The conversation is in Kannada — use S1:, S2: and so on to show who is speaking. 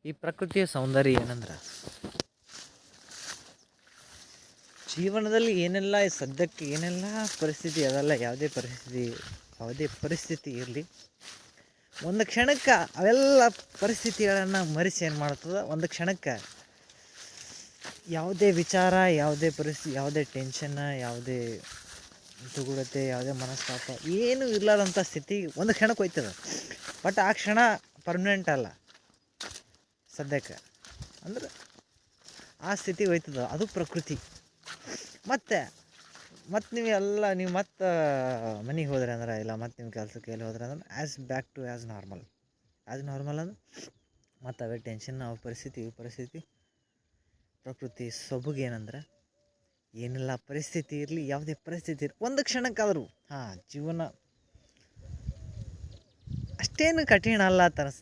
S1: ಈ ಪ್ರಕೃತಿಯ ಸೌಂದರ್ಯ ಏನಂದ್ರೆ ಜೀವನದಲ್ಲಿ ಏನೆಲ್ಲ ಸದ್ಯಕ್ಕೆ ಏನೆಲ್ಲ ಪರಿಸ್ಥಿತಿ ಅದೆಲ್ಲ ಯಾವುದೇ ಪರಿಸ್ಥಿತಿ ಇರಲಿ, ಒಂದು ಕ್ಷಣಕ್ಕೆ ಅವೆಲ್ಲ ಪರಿಸ್ಥಿತಿಗಳನ್ನು ಮರೆಸಿ ಏನು ಮಾಡ್ತದೆ, ಒಂದು ಕ್ಷಣಕ್ಕೆ ಯಾವುದೇ ವಿಚಾರ, ಯಾವುದೇ ಪರಿಸ್ಥಿತಿ, ಯಾವುದೇ ಟೆನ್ಷನ್ನ, ಯಾವುದೇ ದುಗುಡತೆ, ಯಾವುದೇ ಮನಸ್ತಾಪ ಏನೂ ಇರಲಾರ್ದಂಥ ಸ್ಥಿತಿ ಒಂದು ಕ್ಷಣಕ್ಕೆ ಹೋಯ್ತದೆ. ಬಟ್ ಆ ಕ್ಷಣ ಪರ್ಮನೆಂಟ್ ಅಲ್ಲ, ಸದ್ಯಕ್ಕೆ ಅಂದ್ರೆ ಆ ಸ್ಥಿತಿ ಹೋಯ್ತದ, ಅದು ಪ್ರಕೃತಿ. ಮತ್ತು ನೀವು ಮತ್ತೆ ಮನೆಗೆ ಹೋದ್ರೆ ಅಂದ್ರೆ, ಇಲ್ಲ ಮತ್ತು ನಿಮ್ಮ ಕೆಲಸಕ್ಕೆ ಎಲ್ಲಿ ಹೋದ್ರೆ ಅಂದ್ರೆ ಬ್ಯಾಕ್ ಟು ಆ್ಯಸ್ ನಾರ್ಮಲ್ ಅಂದ್ರೆ ಮತ್ತು ಅವೇ ಟೆನ್ಷನ್, ಅವು ಪರಿಸ್ಥಿತಿ. ಪ್ರಕೃತಿ ಸೊಬಗೇನಂದ್ರೆ ಏನೆಲ್ಲ ಪರಿಸ್ಥಿತಿ ಇರಲಿ, ಯಾವುದೇ ಪರಿಸ್ಥಿತಿ ಇರಲಿ, ಒಂದು ಕ್ಷಣಕ್ಕಾದರೂ ಜೀವನ ಅಷ್ಟೇನು ಕಠಿಣ ಅಲ್ಲ ಅಂತ ಅನಿಸ್ತದೆ.